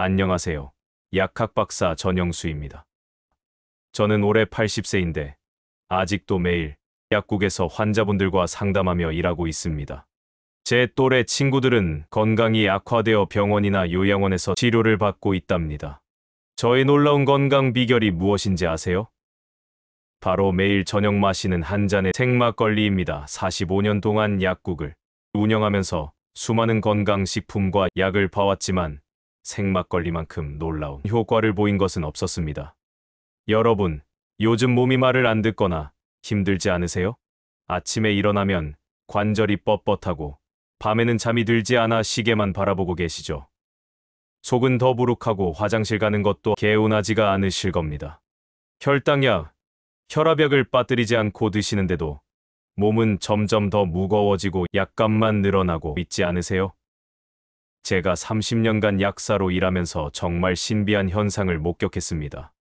안녕하세요. 약학 박사 전영수입니다. 저는 올해 80세인데 아직도 매일 약국에서 환자분들과 상담하며 일하고 있습니다. 제 또래 친구들은 건강이 악화되어 병원이나 요양원에서 치료를 받고 있답니다. 저의 놀라운 건강 비결이 무엇인지 아세요? 바로 매일 저녁 마시는 한 잔의 생막걸리입니다. 45년 동안 약국을 운영하면서 수많은 건강식품과 약을 봐왔지만 생막걸리만큼 놀라운 효과를 보인 것은 없었습니다. 여러분, 요즘 몸이 말을 안 듣거나 힘들지 않으세요? 아침에 일어나면 관절이 뻣뻣하고 밤에는 잠이 들지 않아 시계만 바라보고 계시죠? 속은 더부룩하고 화장실 가는 것도 개운하지가 않으실 겁니다. 혈당약, 혈압약을 빠뜨리지 않고 드시는데도 몸은 점점 더 무거워지고 약값만 늘어나고 있지 않으세요? 제가 30년간 약사로 일하면서 정말 신비한 현상을 목격했습니다.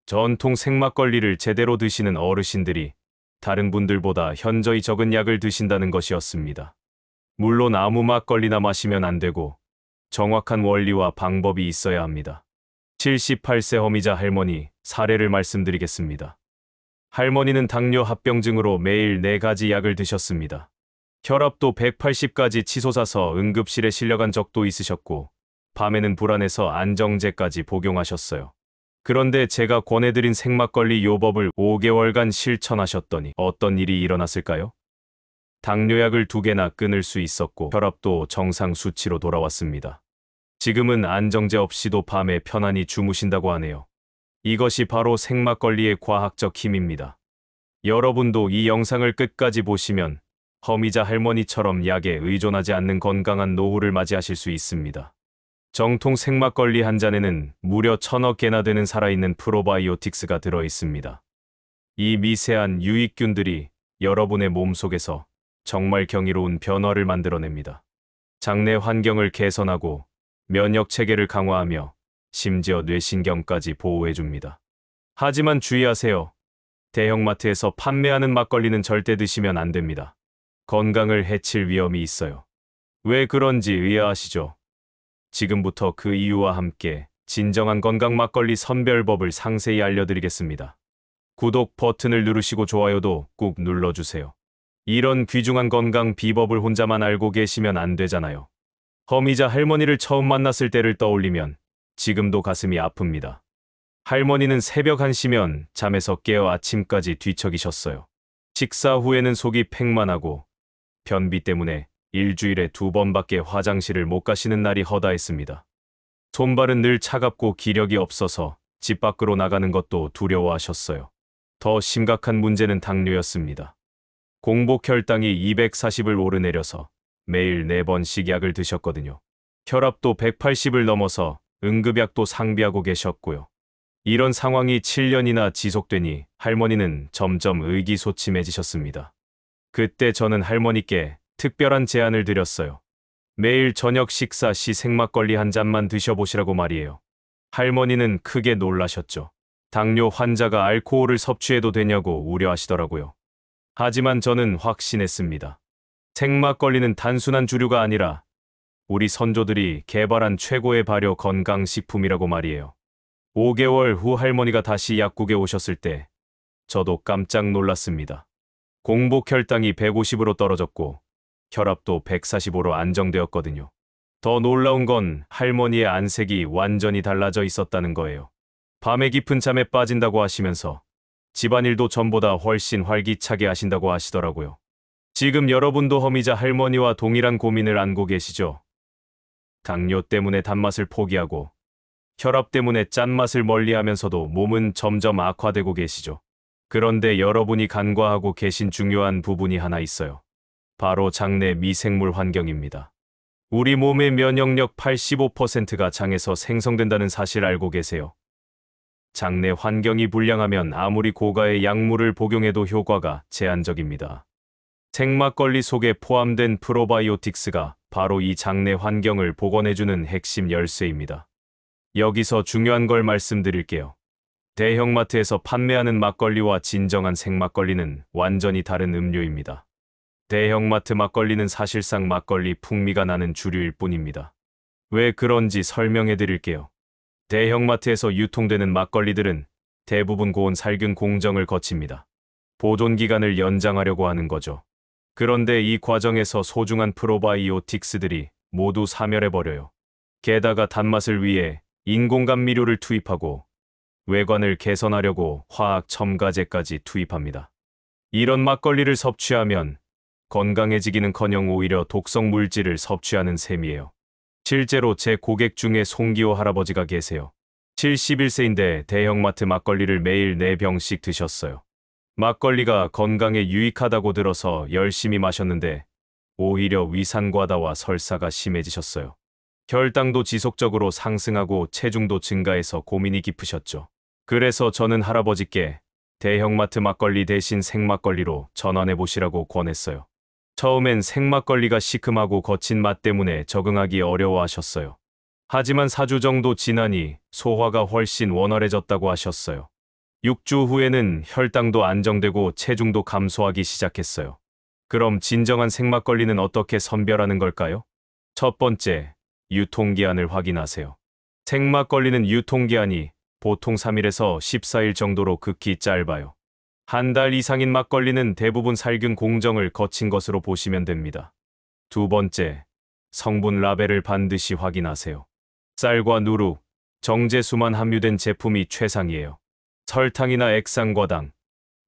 전통 생막걸리를 제대로 드시는 어르신들이 다른 분들보다 현저히 적은 약을 드신다는 것이었습니다. 물론 아무 막걸리나 마시면 안 되고 정확한 원리와 방법이 있어야 합니다. 78세 허미자 할머니 사례를 말씀드리겠습니다. 할머니는 당뇨 합병증으로 매일 4가지 약을 드셨습니다. 혈압도 180까지 치솟아서 응급실에 실려간 적도 있으셨고 밤에는 불안해서 안정제까지 복용하셨어요. 그런데 제가 권해드린 생막걸리 요법을 5개월간 실천하셨더니 어떤 일이 일어났을까요? 당뇨약을 2개나 끊을 수 있었고 혈압도 정상 수치로 돌아왔습니다. 지금은 안정제 없이도 밤에 편안히 주무신다고 하네요. 이것이 바로 생막걸리의 과학적 힘입니다. 여러분도 이 영상을 끝까지 보시면 허미자 할머니처럼 약에 의존하지 않는 건강한 노후를 맞이하실 수 있습니다. 정통 생막걸리 한 잔에는 무려 1000억 개나 되는 살아있는 프로바이오틱스가 들어있습니다. 이 미세한 유익균들이 여러분의 몸속에서 정말 경이로운 변화를 만들어냅니다. 장내 환경을 개선하고 면역 체계를 강화하며 심지어 뇌신경까지 보호해줍니다. 하지만 주의하세요. 대형마트에서 판매하는 막걸리는 절대 드시면 안 됩니다. 건강을 해칠 위험이 있어요. 왜 그런지 의아하시죠? 지금부터 그 이유와 함께 진정한 건강 막걸리 선별법을 상세히 알려드리겠습니다. 구독 버튼을 누르시고 좋아요도 꾹 눌러주세요. 이런 귀중한 건강 비법을 혼자만 알고 계시면 안 되잖아요. 허미자 할머니를 처음 만났을 때를 떠올리면 지금도 가슴이 아픕니다. 할머니는 새벽 1시면 잠에서 깨어 아침까지 뒤척이셨어요. 식사 후에는 속이 팽만하고 변비 때문에 일주일에 2번밖에 화장실을 못 가시는 날이 허다했습니다. 손발은 늘 차갑고 기력이 없어서 집 밖으로 나가는 것도 두려워하셨어요. 더 심각한 문제는 당뇨였습니다. 공복 혈당이 240을 오르내려서 매일 4번씩 약을 드셨거든요. 혈압도 180을 넘어서 응급약도 상비하고 계셨고요. 이런 상황이 7년이나 지속되니 할머니는 점점 의기소침해지셨습니다. 그때 저는 할머니께 특별한 제안을 드렸어요. 매일 저녁 식사 시 생막걸리 한 잔만 드셔보시라고 말이에요. 할머니는 크게 놀라셨죠. 당뇨 환자가 알코올을 섭취해도 되냐고 우려하시더라고요. 하지만 저는 확신했습니다. 생막걸리는 단순한 주류가 아니라 우리 선조들이 개발한 최고의 발효 건강식품이라고 말이에요. 5개월 후 할머니가 다시 약국에 오셨을 때 저도 깜짝 놀랐습니다. 공복 혈당이 150으로 떨어졌고 혈압도 145로 안정되었거든요. 더 놀라운 건 할머니의 안색이 완전히 달라져 있었다는 거예요. 밤에 깊은 잠에 빠진다고 하시면서 집안일도 전보다 훨씬 활기차게 하신다고 하시더라고요. 지금 여러분도 허미자 할머니와 동일한 고민을 안고 계시죠? 당뇨 때문에 단맛을 포기하고 혈압 때문에 짠맛을 멀리하면서도 몸은 점점 악화되고 계시죠. 그런데 여러분이 간과하고 계신 중요한 부분이 하나 있어요. 바로 장내 미생물 환경입니다. 우리 몸의 면역력 85%가 장에서 생성된다는 사실 알고 계세요? 장내 환경이 불량하면 아무리 고가의 약물을 복용해도 효과가 제한적입니다. 생막걸리 속에 포함된 프로바이오틱스가 바로 이 장내 환경을 복원해주는 핵심 열쇠입니다. 여기서 중요한 걸 말씀드릴게요. 대형마트에서 판매하는 막걸리와 진정한 생막걸리는 완전히 다른 음료입니다. 대형마트 막걸리는 사실상 막걸리 풍미가 나는 주류일 뿐입니다. 왜 그런지 설명해 드릴게요. 대형마트에서 유통되는 막걸리들은 대부분 고온 살균 공정을 거칩니다. 보존 기간을 연장하려고 하는 거죠. 그런데 이 과정에서 소중한 프로바이오틱스들이 모두 사멸해버려요. 게다가 단맛을 위해 인공감미료를 투입하고 외관을 개선하려고 화학 첨가제까지 투입합니다. 이런 막걸리를 섭취하면 건강해지기는커녕 오히려 독성 물질을 섭취하는 셈이에요. 실제로 제 고객 중에 송기호 할아버지가 계세요. 71세인데 대형마트 막걸리를 매일 4병씩 드셨어요. 막걸리가 건강에 유익하다고 들어서 열심히 마셨는데 오히려 위산과다와 설사가 심해지셨어요. 혈당도 지속적으로 상승하고 체중도 증가해서 고민이 깊으셨죠. 그래서 저는 할아버지께 대형마트 막걸리 대신 생막걸리로 전환해 보시라고 권했어요. 처음엔 생막걸리가 시큼하고 거친 맛 때문에 적응하기 어려워하셨어요. 하지만 4주 정도 지나니 소화가 훨씬 원활해졌다고 하셨어요. 6주 후에는 혈당도 안정되고 체중도 감소하기 시작했어요. 그럼 진정한 생막걸리는 어떻게 선별하는 걸까요? 첫 번째, 유통기한을 확인하세요. 생막걸리는 유통기한이 보통 3일에서 14일 정도로 극히 짧아요. 한 달 이상인 막걸리는 대부분 살균 공정을 거친 것으로 보시면 됩니다. 두 번째, 성분 라벨을 반드시 확인하세요. 쌀과 누룩, 정제수만 함유된 제품이 최상이에요. 설탕이나 액상과당,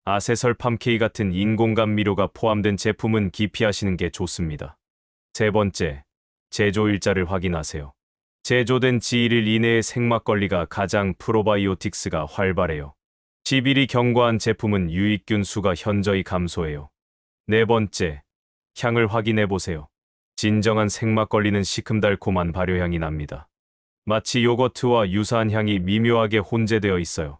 아세설팜K 같은 인공감미료가 포함된 제품은 기피하시는 게 좋습니다. 세 번째, 제조일자를 확인하세요. 제조된 지 1일 이내의 생막걸리가 가장 프로바이오틱스가 활발해요. 10일이 경과한 제품은 유익균 수가 현저히 감소해요. 네 번째, 향을 확인해 보세요. 진정한 생막걸리는 시큼달콤한 발효향이 납니다. 마치 요거트와 유사한 향이 미묘하게 혼재되어 있어요.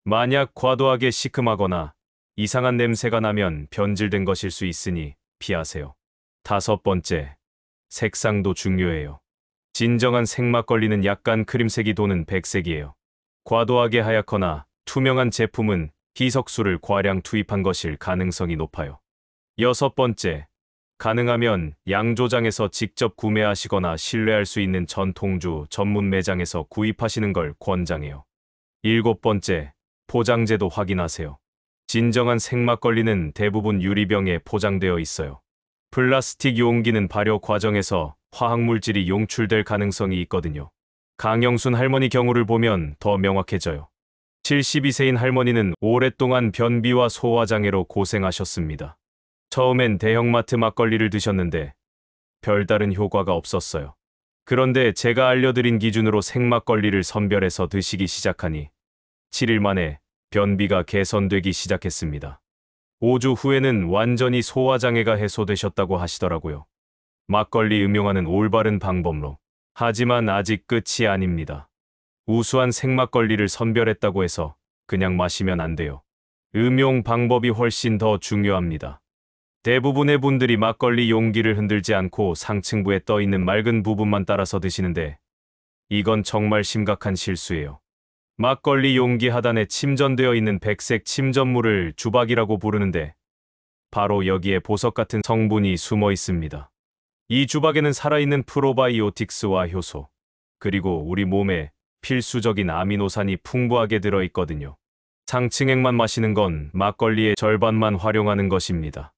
만약 과도하게 시큼하거나 이상한 냄새가 나면 변질된 것일 수 있으니 피하세요. 다섯 번째, 색상도 중요해요. 진정한 생막걸리는 약간 크림색이 도는 백색이에요. 과도하게 하얗거나 투명한 제품은 희석수를 과량 투입한 것일 가능성이 높아요. 여섯 번째, 가능하면 양조장에서 직접 구매하시거나 신뢰할 수 있는 전통주 전문 매장에서 구입하시는 걸 권장해요. 일곱 번째, 포장재도 확인하세요. 진정한 생막걸리는 대부분 유리병에 포장되어 있어요. 플라스틱 용기는 발효 과정에서 화학물질이 용출될 가능성이 있거든요. 강영순 할머니 경우를 보면 더 명확해져요. 72세인 할머니는 오랫동안 변비와 소화장애로 고생하셨습니다. 처음엔 대형마트 막걸리를 드셨는데 별다른 효과가 없었어요. 그런데 제가 알려드린 기준으로 생막걸리를 선별해서 드시기 시작하니 7일 만에 변비가 개선되기 시작했습니다. 5주 후에는 완전히 소화장애가 해소되셨다고 하시더라고요. 막걸리 음용하는 올바른 방법로. 하지만 아직 끝이 아닙니다. 우수한 생막걸리를 선별했다고 해서 그냥 마시면 안 돼요. 음용 방법이 훨씬 더 중요합니다. 대부분의 분들이 막걸리 용기를 흔들지 않고 상층부에 떠 있는 맑은 부분만 따라서 드시는데 이건 정말 심각한 실수예요. 막걸리 용기 하단에 침전되어 있는 백색 침전물을 주박이라고 부르는데 바로 여기에 보석 같은 성분이 숨어 있습니다. 이 주박에는 살아있는 프로바이오틱스와 효소, 그리고 우리 몸에 필수적인 아미노산이 풍부하게 들어있거든요. 상층액만 마시는 건 막걸리의 절반만 활용하는 것입니다.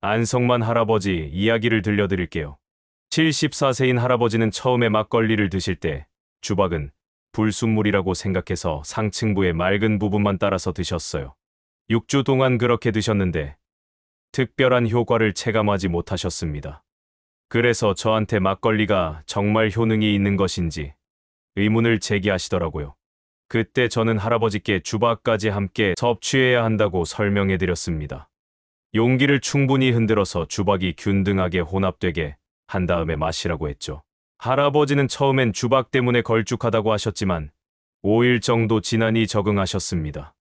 안성만 할아버지 이야기를 들려드릴게요. 74세인 할아버지는 처음에 막걸리를 드실 때 주박은 불순물이라고 생각해서 상층부의 맑은 부분만 따라서 드셨어요. 6주 동안 그렇게 드셨는데 특별한 효과를 체감하지 못하셨습니다. 그래서 저한테 막걸리가 정말 효능이 있는 것인지 의문을 제기하시더라고요. 그때 저는 할아버지께 주박까지 함께 섭취해야 한다고 설명해 드렸습니다. 용기를 충분히 흔들어서 주박이 균등하게 혼합되게 한 다음에 마시라고 했죠. 할아버지는 처음엔 주박 때문에 걸쭉하다고 하셨지만 5일 정도 지나니 적응하셨습니다.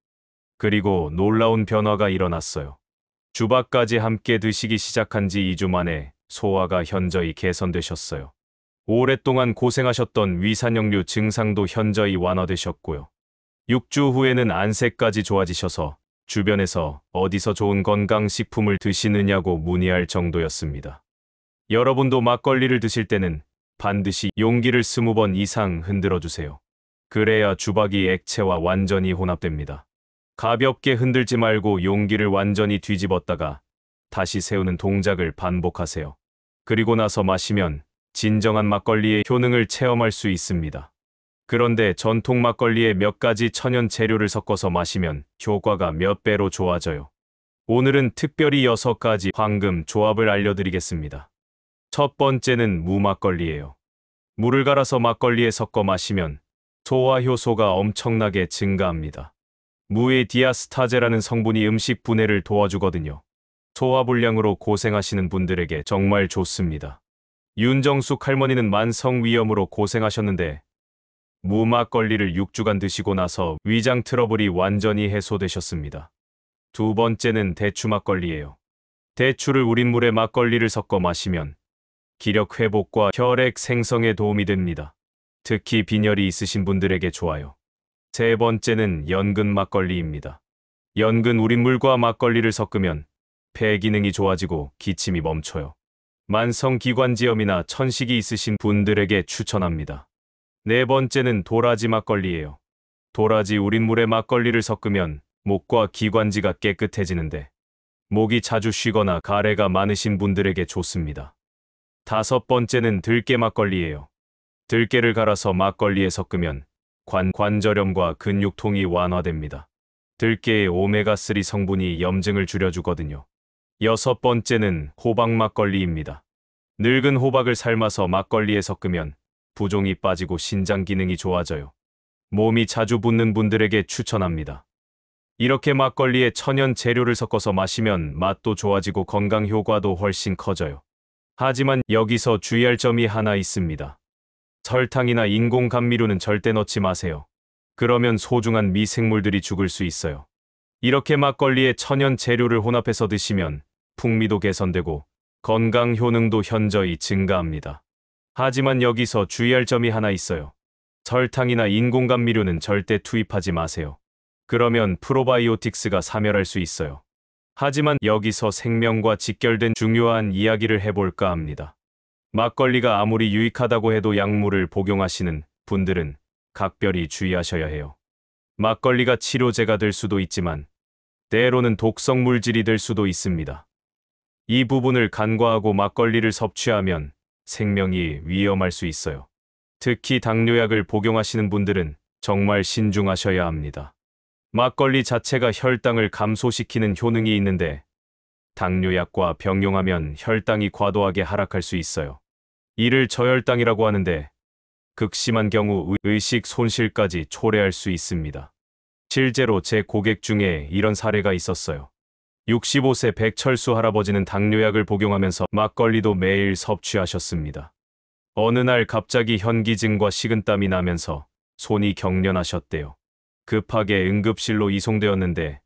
그리고 놀라운 변화가 일어났어요. 주박까지 함께 드시기 시작한 지 2주 만에 소화가 현저히 개선되셨어요. 오랫동안 고생하셨던 위산역류 증상도 현저히 완화되셨고요. 6주 후에는 안색까지 좋아지셔서 주변에서 어디서 좋은 건강식품을 드시느냐고 문의할 정도였습니다. 여러분도 막걸리를 드실 때는 반드시 용기를 20번 이상 흔들어 주세요. 그래야 주박이 액체와 완전히 혼합됩니다. 가볍게 흔들지 말고 용기를 완전히 뒤집었다가 다시 세우는 동작을 반복하세요. 그리고 나서 마시면 진정한 막걸리의 효능을 체험할 수 있습니다. 그런데 전통 막걸리에 몇 가지 천연 재료를 섞어서 마시면 효과가 몇 배로 좋아져요. 오늘은 특별히 6가지 황금 조합을 알려드리겠습니다. 첫 번째는 무막걸리예요. 물을 갈아서 막걸리에 섞어 마시면 소화 효소가 엄청나게 증가합니다. 무의 디아스타제라는 성분이 음식 분해를 도와주거든요. 소화불량으로 고생하시는 분들에게 정말 좋습니다. 윤정숙 할머니는 만성위염으로 고생하셨는데 무막걸리를 6주간 드시고 나서 위장 트러블이 완전히 해소되셨습니다. 두 번째는 대추 막걸리예요. 대추를 우린 물에 막걸리를 섞어 마시면 기력 회복과 혈액 생성에 도움이 됩니다. 특히 빈혈이 있으신 분들에게 좋아요. 세 번째는 연근 막걸리입니다. 연근 우린 물과 막걸리를 섞으면 폐 기능이 좋아지고 기침이 멈춰요. 만성기관지염이나 천식이 있으신 분들에게 추천합니다. 네 번째는 도라지 막걸리예요. 도라지 우린 물에 막걸리를 섞으면 목과 기관지가 깨끗해지는데 목이 자주 쉬거나 가래가 많으신 분들에게 좋습니다. 다섯 번째는 들깨 막걸리예요. 들깨를 갈아서 막걸리에 섞으면 관절염과 근육통이 완화됩니다. 들깨의 오메가3 성분이 염증을 줄여주거든요. 여섯 번째는 호박 막걸리입니다. 늙은 호박을 삶아서 막걸리에 섞으면 부종이 빠지고 신장 기능이 좋아져요. 몸이 자주 붓는 분들에게 추천합니다. 이렇게 막걸리에 천연 재료를 섞어서 마시면 맛도 좋아지고 건강 효과도 훨씬 커져요. 하지만 여기서 주의할 점이 하나 있습니다. 설탕이나 인공 감미료는 절대 넣지 마세요. 그러면 소중한 미생물들이 죽을 수 있어요. 이렇게 막걸리에 천연 재료를 혼합해서 드시면 풍미도 개선되고 건강 효능도 현저히 증가합니다. 하지만 여기서 주의할 점이 하나 있어요. 설탕이나 인공 감미료는 절대 투입하지 마세요. 그러면 프로바이오틱스가 사멸할 수 있어요. 하지만 여기서 생명과 직결된 중요한 이야기를 해볼까 합니다. 막걸리가 아무리 유익하다고 해도 약물을 복용하시는 분들은 각별히 주의하셔야 해요. 막걸리가 치료제가 될 수도 있지만 때로는 독성 물질이 될 수도 있습니다. 이 부분을 간과하고 막걸리를 섭취하면 생명이 위험할 수 있어요. 특히 당뇨약을 복용하시는 분들은 정말 신중하셔야 합니다. 막걸리 자체가 혈당을 감소시키는 효능이 있는데 당뇨약과 병용하면 혈당이 과도하게 하락할 수 있어요. 이를 저혈당이라고 하는데 극심한 경우 의식 손실까지 초래할 수 있습니다. 실제로 제 고객 중에 이런 사례가 있었어요. 65세 백철수 할아버지는 당뇨약을 복용하면서 막걸리도 매일 섭취하셨습니다. 어느 날 갑자기 현기증과 식은땀이 나면서 손이 경련하셨대요. 급하게 응급실로 이송되었는데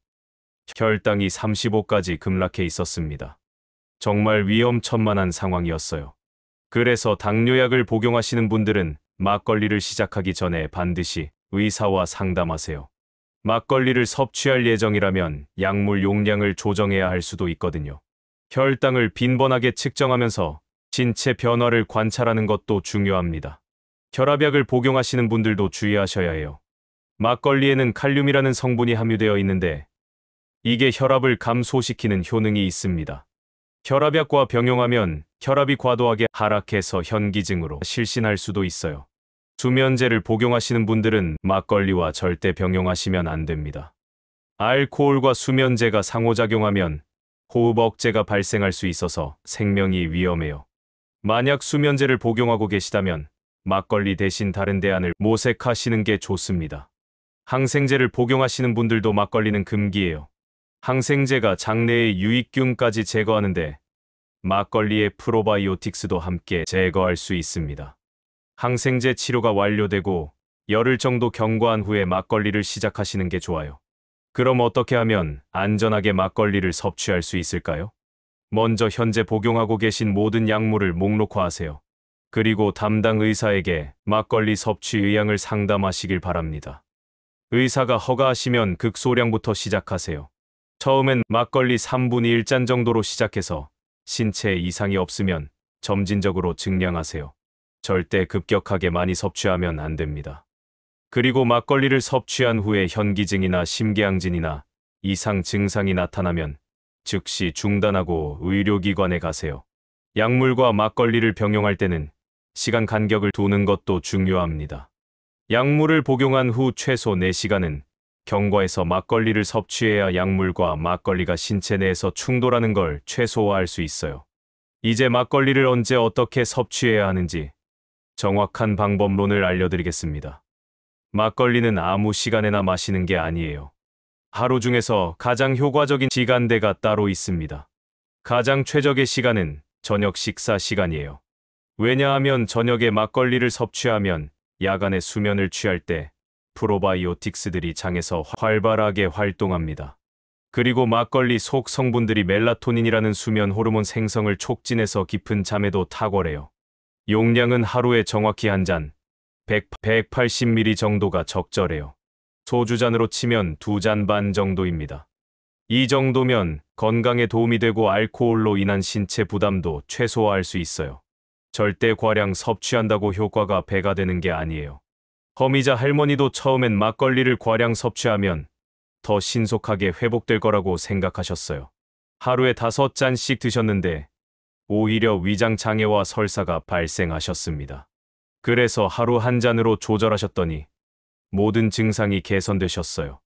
혈당이 35까지 급락해 있었습니다. 정말 위험천만한 상황이었어요. 그래서 당뇨약을 복용하시는 분들은 막걸리를 시작하기 전에 반드시 의사와 상담하세요. 막걸리를 섭취할 예정이라면 약물 용량을 조정해야 할 수도 있거든요. 혈당을 빈번하게 측정하면서 신체 변화를 관찰하는 것도 중요합니다. 혈압약을 복용하시는 분들도 주의하셔야 해요. 막걸리에는 칼륨이라는 성분이 함유되어 있는데 이게 혈압을 감소시키는 효능이 있습니다. 혈압약과 병용하면 혈압이 과도하게 하락해서 현기증으로 실신할 수도 있어요. 수면제를 복용하시는 분들은 막걸리와 절대 병용하시면 안 됩니다. 알코올과 수면제가 상호작용하면 호흡 억제가 발생할 수 있어서 생명이 위험해요. 만약 수면제를 복용하고 계시다면 막걸리 대신 다른 대안을 모색하시는 게 좋습니다. 항생제를 복용하시는 분들도 막걸리는 금기예요. 항생제가 장내의 유익균까지 제거하는데 막걸리의 프로바이오틱스도 함께 제거할 수 있습니다. 항생제 치료가 완료되고 열흘 정도 경과한 후에 막걸리를 시작하시는 게 좋아요. 그럼 어떻게 하면 안전하게 막걸리를 섭취할 수 있을까요? 먼저 현재 복용하고 계신 모든 약물을 목록화하세요. 그리고 담당 의사에게 막걸리 섭취 의향을 상담하시길 바랍니다. 의사가 허가하시면 극소량부터 시작하세요. 처음엔 막걸리 3분의 1잔 정도로 시작해서 신체에 이상이 없으면 점진적으로 증량하세요. 절대 급격하게 많이 섭취하면 안 됩니다. 그리고 막걸리를 섭취한 후에 현기증이나 심계항진이나 이상 증상이 나타나면 즉시 중단하고 의료기관에 가세요. 약물과 막걸리를 병용할 때는 시간 간격을 두는 것도 중요합니다. 약물을 복용한 후 최소 4시간은 경과에서 막걸리를 섭취해야 약물과 막걸리가 신체 내에서 충돌하는 걸 최소화할 수 있어요. 이제 막걸리를 언제 어떻게 섭취해야 하는지 정확한 방법론을 알려드리겠습니다. 막걸리는 아무 시간에나 마시는 게 아니에요. 하루 중에서 가장 효과적인 시간대가 따로 있습니다. 가장 최적의 시간은 저녁 식사 시간이에요. 왜냐하면 저녁에 막걸리를 섭취하면 야간에 수면을 취할 때 프로바이오틱스들이 장에서 활발하게 활동합니다. 그리고 막걸리 속 성분들이 멜라토닌이라는 수면 호르몬 생성을 촉진해서 깊은 잠에도 탁월해요. 용량은 하루에 정확히 한 잔, 180ml 정도가 적절해요. 소주잔으로 치면 2잔 반 정도입니다. 이 정도면 건강에 도움이 되고 알코올로 인한 신체 부담도 최소화할 수 있어요. 절대 과량 섭취한다고 효과가 배가 되는 게 아니에요. 허미자 할머니도 처음엔 막걸리를 과량 섭취하면 더 신속하게 회복될 거라고 생각하셨어요. 하루에 5잔씩 드셨는데 오히려 위장 장애와 설사가 발생하셨습니다. 그래서 하루 한 잔으로 조절하셨더니 모든 증상이 개선되셨어요.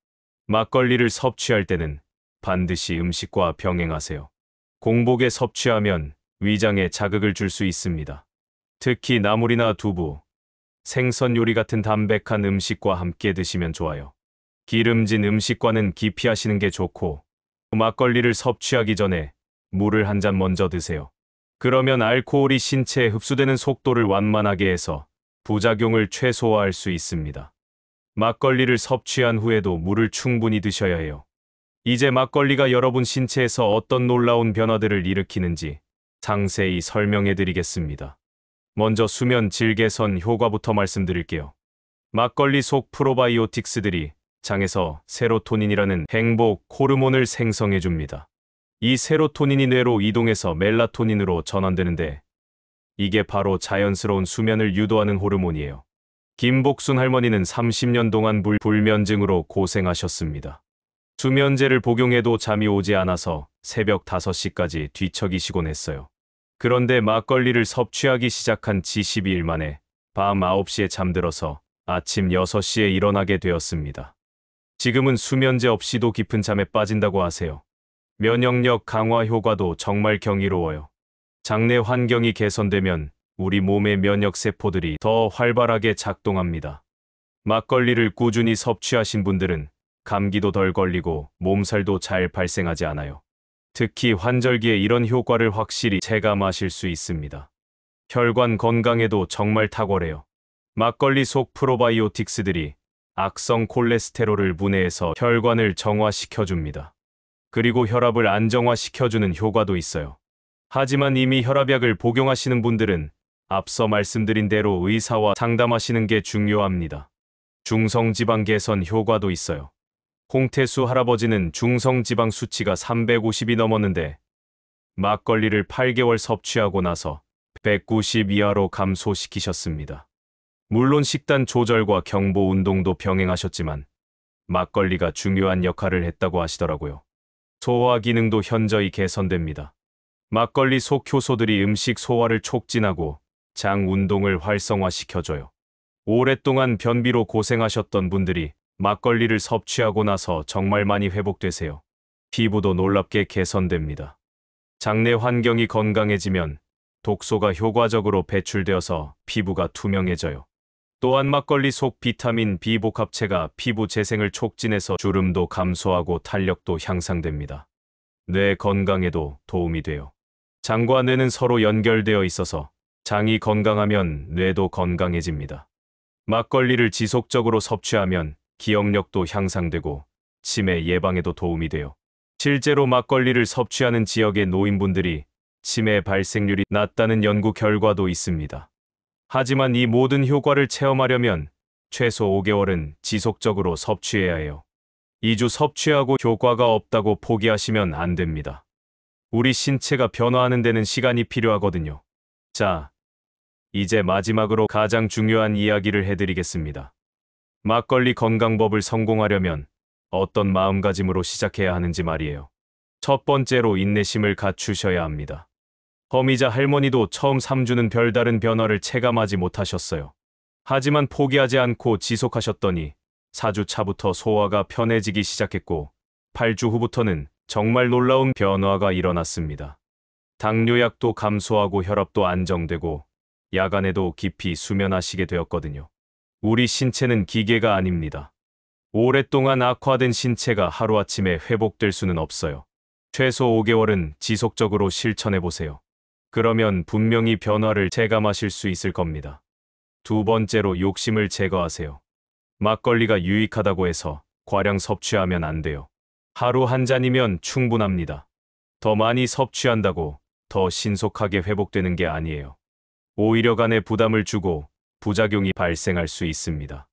막걸리를 섭취할 때는 반드시 음식과 병행하세요. 공복에 섭취하면 위장에 자극을 줄 수 있습니다. 특히 나물이나 두부, 생선 요리 같은 담백한 음식과 함께 드시면 좋아요. 기름진 음식과는 기피하시는 게 좋고 막걸리를 섭취하기 전에 물을 한 잔 먼저 드세요. 그러면 알코올이 신체에 흡수되는 속도를 완만하게 해서 부작용을 최소화할 수 있습니다. 막걸리를 섭취한 후에도 물을 충분히 드셔야 해요. 이제 막걸리가 여러분 신체에서 어떤 놀라운 변화들을 일으키는지 상세히 설명해 드리겠습니다. 먼저 수면 질 개선 효과부터 말씀드릴게요. 막걸리 속 프로바이오틱스들이 장에서 세로토닌이라는 행복 호르몬을 생성해 줍니다. 이 세로토닌이 뇌로 이동해서 멜라토닌으로 전환되는데 이게 바로 자연스러운 수면을 유도하는 호르몬이에요. 김복순 할머니는 30년 동안 불면증으로 고생하셨습니다. 수면제를 복용해도 잠이 오지 않아서 새벽 5시까지 뒤척이시곤 했어요. 그런데 막걸리를 섭취하기 시작한 지 12일 만에 밤 9시에 잠들어서 아침 6시에 일어나게 되었습니다. 지금은 수면제 없이도 깊은 잠에 빠진다고 하세요. 면역력 강화 효과도 정말 경이로워요. 장내 환경이 개선되면 우리 몸의 면역세포들이 더 활발하게 작동합니다. 막걸리를 꾸준히 섭취하신 분들은 감기도 덜 걸리고 몸살도 잘 발생하지 않아요. 특히 환절기에 이런 효과를 확실히 체감하실 수 있습니다. 혈관 건강에도 정말 탁월해요. 막걸리 속 프로바이오틱스들이 악성 콜레스테롤을 분해해서 혈관을 정화시켜줍니다. 그리고 혈압을 안정화시켜주는 효과도 있어요. 하지만 이미 혈압약을 복용하시는 분들은 앞서 말씀드린 대로 의사와 상담하시는 게 중요합니다. 중성지방 개선 효과도 있어요. 홍태수 할아버지는 중성지방 수치가 350이 넘었는데 막걸리를 8개월 섭취하고 나서 190 이하로 감소시키셨습니다. 물론 식단 조절과 경보 운동도 병행하셨지만 막걸리가 중요한 역할을 했다고 하시더라고요. 소화 기능도 현저히 개선됩니다. 막걸리 속 효소들이 음식 소화를 촉진하고 장 운동을 활성화시켜줘요. 오랫동안 변비로 고생하셨던 분들이 막걸리를 섭취하고 나서 정말 많이 회복되세요. 피부도 놀랍게 개선됩니다. 장내 환경이 건강해지면 독소가 효과적으로 배출되어서 피부가 투명해져요. 또한 막걸리 속 비타민 B 복합체가 피부 재생을 촉진해서 주름도 감소하고 탄력도 향상됩니다. 뇌 건강에도 도움이 돼요. 장과 뇌는 서로 연결되어 있어서 장이 건강하면 뇌도 건강해집니다. 막걸리를 지속적으로 섭취하면 기억력도 향상되고 치매 예방에도 도움이 돼요. 실제로 막걸리를 섭취하는 지역의 노인분들이 치매 발생률이 낮다는 연구 결과도 있습니다. 하지만 이 모든 효과를 체험하려면 최소 5개월은 지속적으로 섭취해야 해요. 2주 섭취하고 효과가 없다고 포기하시면 안 됩니다. 우리 신체가 변화하는 데는 시간이 필요하거든요. 자, 이제 마지막으로 가장 중요한 이야기를 해드리겠습니다. 막걸리 건강법을 성공하려면 어떤 마음가짐으로 시작해야 하는지 말이에요. 첫 번째로 인내심을 갖추셔야 합니다. 허미자 할머니도 처음 3주는 별다른 변화를 체감하지 못하셨어요. 하지만 포기하지 않고 지속하셨더니 4주 차부터 소화가 편해지기 시작했고 8주 후부터는 정말 놀라운 변화가 일어났습니다. 당뇨약도 감소하고 혈압도 안정되고 야간에도 깊이 수면하시게 되었거든요. 우리 신체는 기계가 아닙니다. 오랫동안 악화된 신체가 하루아침에 회복될 수는 없어요. 최소 5개월은 지속적으로 실천해 보세요. 그러면 분명히 변화를 체감하실 수 있을 겁니다. 두 번째로 욕심을 제거하세요. 막걸리가 유익하다고 해서 과량 섭취하면 안 돼요. 하루 한 잔이면 충분합니다. 더 많이 섭취한다고 더 신속하게 회복되는 게 아니에요. 오히려 간에 부담을 주고 부작용이 발생할 수 있습니다.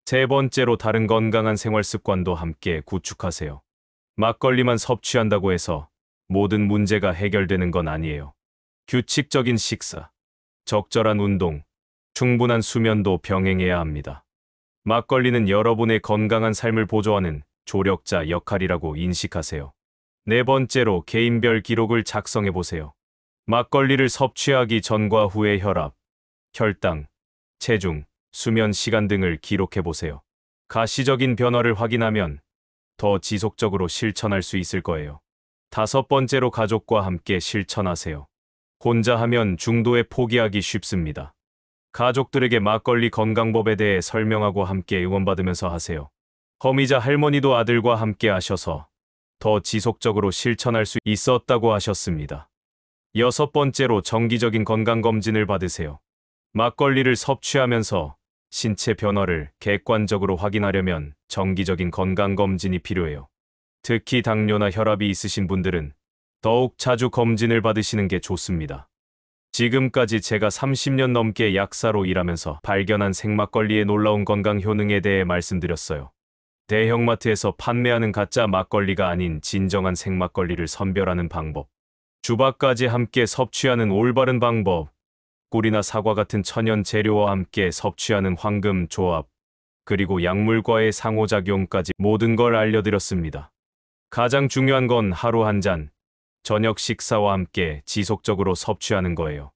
세 번째로 다른 건강한 생활 습관도 함께 구축하세요. 막걸리만 섭취한다고 해서 모든 문제가 해결되는 건 아니에요. 규칙적인 식사, 적절한 운동, 충분한 수면도 병행해야 합니다. 막걸리는 여러분의 건강한 삶을 보조하는 조력자 역할이라고 인식하세요. 네 번째로 개인별 기록을 작성해 보세요. 막걸리를 섭취하기 전과 후의 혈압, 혈당, 체중, 수면 시간 등을 기록해 보세요. 가시적인 변화를 확인하면 더 지속적으로 실천할 수 있을 거예요. 다섯 번째로 가족과 함께 실천하세요. 혼자 하면 중도에 포기하기 쉽습니다. 가족들에게 막걸리 건강법에 대해 설명하고 함께 응원받으면서 하세요. 허미자 할머니도 아들과 함께 하셔서 더 지속적으로 실천할 수 있었다고 하셨습니다. 여섯 번째로 정기적인 건강검진을 받으세요. 막걸리를 섭취하면서 신체 변화를 객관적으로 확인하려면 정기적인 건강검진이 필요해요. 특히 당뇨나 혈압이 있으신 분들은 더욱 자주 검진을 받으시는 게 좋습니다. 지금까지 제가 30년 넘게 약사로 일하면서 발견한 생막걸리의 놀라운 건강 효능에 대해 말씀드렸어요. 대형마트에서 판매하는 가짜 막걸리가 아닌 진정한 생막걸리를 선별하는 방법, 주바까지 함께 섭취하는 올바른 방법, 꿀이나 사과 같은 천연 재료와 함께 섭취하는 황금 조합, 그리고 약물과의 상호작용까지 모든 걸 알려드렸습니다. 가장 중요한 건 하루 한 잔, 저녁 식사와 함께 지속적으로 섭취하는 거예요.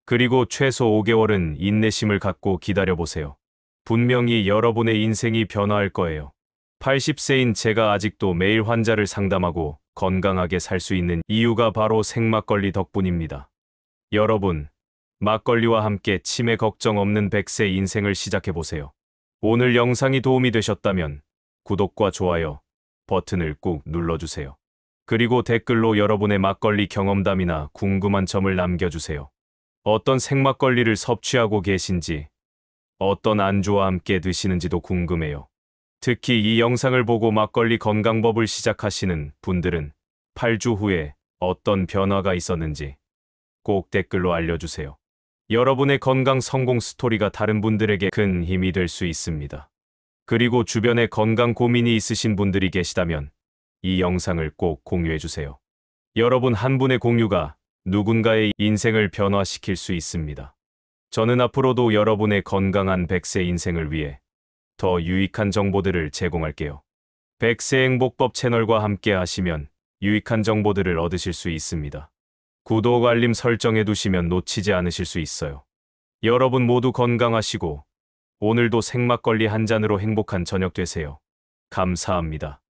그리고 최소 5개월은 인내심을 갖고 기다려보세요. 분명히 여러분의 인생이 변화할 거예요. 80세인 제가 아직도 매일 환자를 상담하고 건강하게 살 수 있는 이유가 바로 생막걸리 덕분입니다. 여러분, 막걸리와 함께 치매 걱정 없는 100세 인생을 시작해보세요. 오늘 영상이 도움이 되셨다면 구독과 좋아요 버튼을 꾹 눌러주세요. 그리고 댓글로 여러분의 막걸리 경험담이나 궁금한 점을 남겨주세요. 어떤 생막걸리를 섭취하고 계신지, 어떤 안주와 함께 드시는지도 궁금해요. 특히 이 영상을 보고 막걸리 건강법을 시작하시는 분들은 8주 후에 어떤 변화가 있었는지 꼭 댓글로 알려주세요. 여러분의 건강 성공 스토리가 다른 분들에게 큰 힘이 될 수 있습니다. 그리고 주변에 건강 고민이 있으신 분들이 계시다면 이 영상을 꼭 공유해주세요. 여러분 한 분의 공유가 누군가의 인생을 변화시킬 수 있습니다. 저는 앞으로도 여러분의 건강한 100세 인생을 위해 더 유익한 정보들을 제공할게요. 100세 행복법 채널과 함께 하시면 유익한 정보들을 얻으실 수 있습니다. 구독 알림 설정해 두시면 놓치지 않으실 수 있어요. 여러분 모두 건강하시고 오늘도 생막걸리 한 잔으로 행복한 저녁 되세요. 감사합니다.